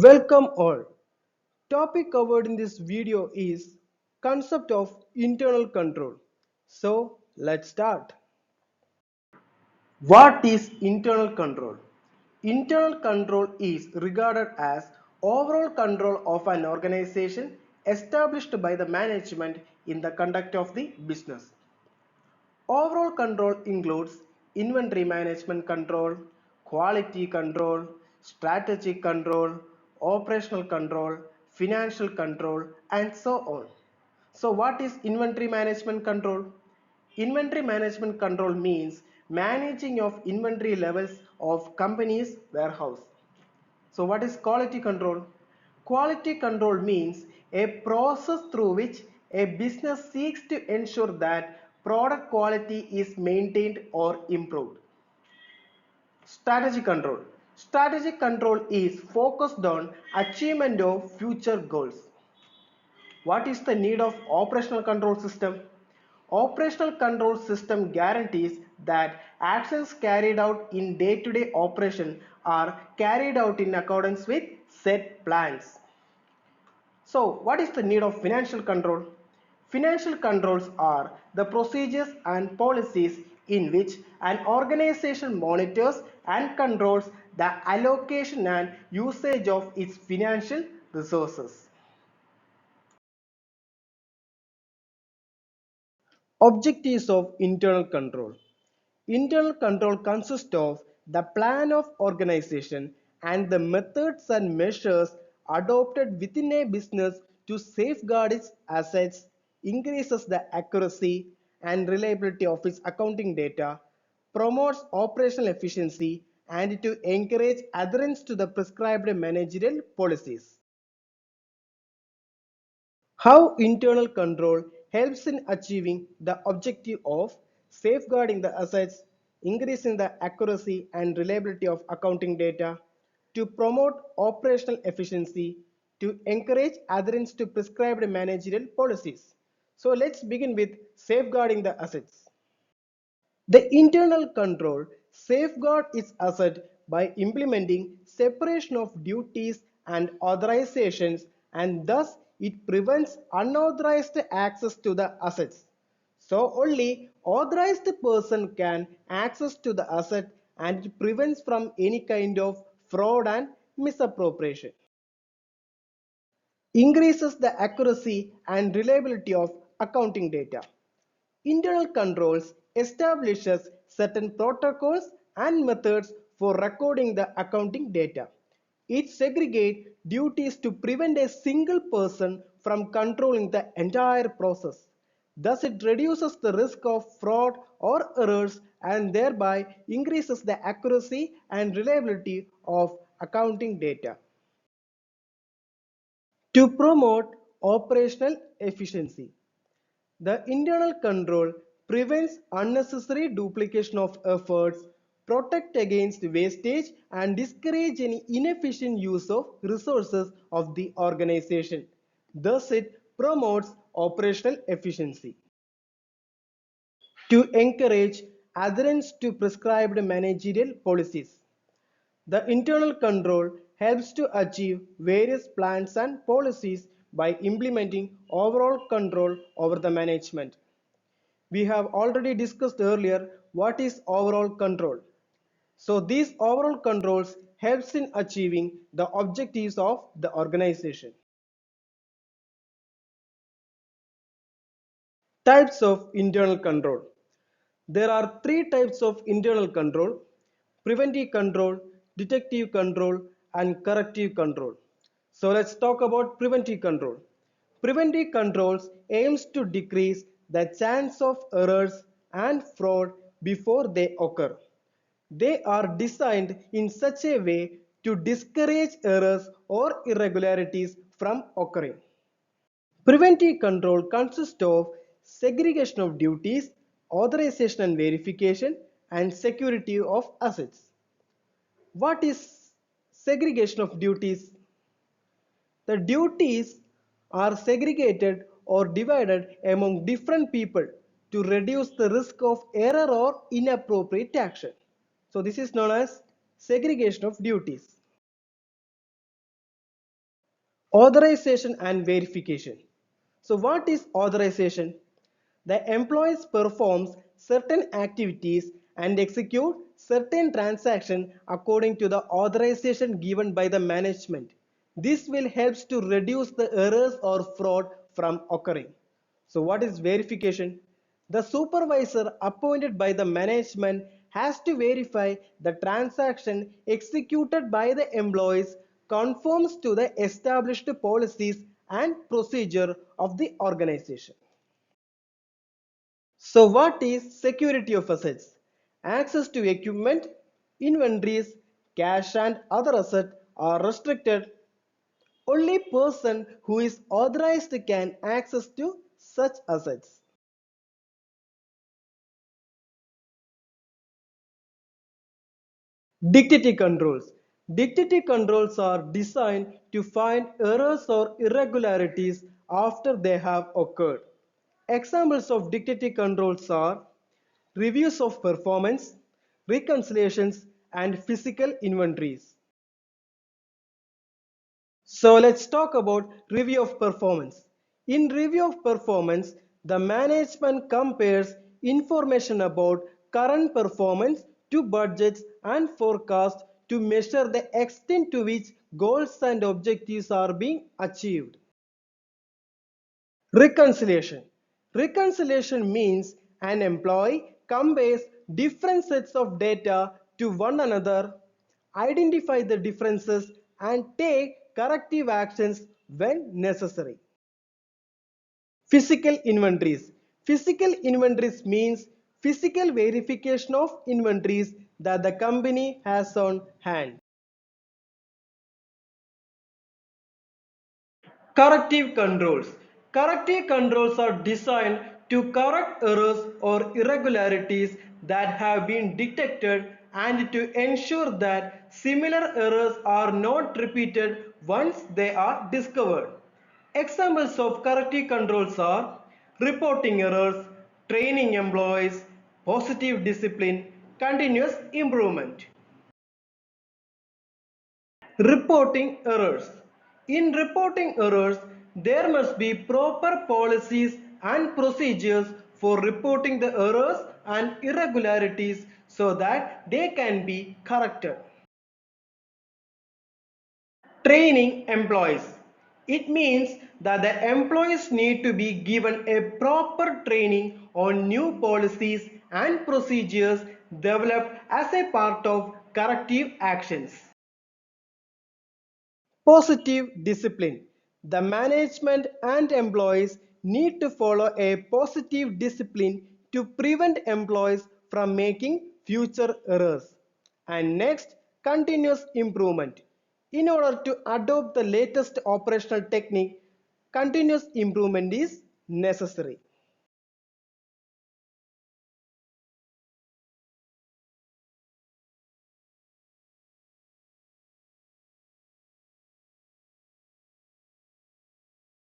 Welcome all. Topic covered in this video is concept of internal control. So let's start. What is internal control? Internal control is regarded as overall control of an organization established by the management in the conduct of the business. Overall control includes inventory management control, quality control, strategic control, operational control, financial control, and so on. So what is inventory management control? Inventory management control means managing of inventory levels of company's warehouse. So what is quality control? Quality control means a process through which a business seeks to ensure that product quality is maintained or improved. Strategic control. Strategic control is focused on achievement of future goals. What is the need of operational control system? Operational control system guarantees that actions carried out in day-to-day operation are carried out in accordance with set plans. So, what is the need of financial control? Financial controls are the procedures and policies in which an organization monitors and controls the allocation and usage of its financial resources. Objectives of internal control. Internal control consists of the plan of organization and the methods and measures adopted within a business to safeguard its assets, increases the accuracy and reliability of its accounting data, promotes operational efficiency, and to encourage adherence to the prescribed managerial policies. How internal control helps in achieving the objective of safeguarding the assets, increasing the accuracy and reliability of accounting data, to promote operational efficiency, to encourage adherence to prescribed managerial policies. So let's begin with safeguarding the assets. The internal control safeguards its asset by implementing separation of duties and authorizations, and thus it prevents unauthorized access to the assets. So only authorized person can access to the asset, and it prevents from any kind of fraud and misappropriation. Increases the accuracy and reliability of accounting data. Internal controls establishes certain protocols and methods for recording the accounting data. It segregates duties to prevent a single person from controlling the entire process. Thus, it reduces the risk of fraud or errors and thereby increases the accuracy and reliability of accounting data. To promote operational efficiency, the internal control prevents unnecessary duplication of efforts, protect against wastage, and discourage any inefficient use of resources of the organization. Thus, it promotes operational efficiency. To encourage adherence to prescribed managerial policies. The internal control helps to achieve various plans and policies by implementing overall control over the management. We have already discussed earlier what is overall control. So these overall controls helps in achieving the objectives of the organization. Types of internal control. There are three types of internal control: preventive control, detective control, and corrective control. So let's talk about preventive control. Preventive controls aims to decrease the chance of errors and fraud before they occur. They are designed in such a way to discourage errors or irregularities from occurring. Preventive control consists of segregation of duties, authorization and verification, and security of assets. What is segregation of duties? The duties are segregated or divided among different people to reduce the risk of error or inappropriate action. So this is known as segregation of duties. Authorization and verification. So what is authorization? The employee performs certain activities and execute certain transactions according to the authorization given by the management. This will help to reduce the errors or fraud from occurring. So what is verification? The supervisor appointed by the management has to verify the transaction executed by the employees conforms to the established policies and procedure of the organization. So what is security of assets? Access to equipment, inventories, cash and other assets are restricted. Only person who is authorized can access to such assets. Dictative controls. Dictative controls are designed to find errors or irregularities after they have occurred. Examples of dictative controls are reviews of performance, reconciliations, and physical inventories. So let's talk about review of performance. In review of performance, the management compares information about current performance to budgets and forecasts to measure the extent to which goals and objectives are being achieved. Reconciliation. Reconciliation means an employee compares different sets of data to one another, identify the differences, and take corrective actions when necessary. Physical inventories. Physical inventories means physical verification of inventories that the company has on hand. Corrective controls. Corrective controls are designed to correct errors or irregularities that have been detected and to ensure that similar errors are not repeated once they are discovered. Examples of corrective controls are reporting errors, training employees, positive discipline, continuous improvement. Reporting errors. In reporting errors, there must be proper policies and procedures for reporting the errors and irregularities so that they can be corrected. Training employees. It means that the employees need to be given a proper training on new policies and procedures developed as a part of corrective actions. Positive discipline. The management and employees need to follow a positive discipline to prevent employees from making future errors. And next, continuous improvement. In order to adopt the latest operational technique, continuous improvement is necessary.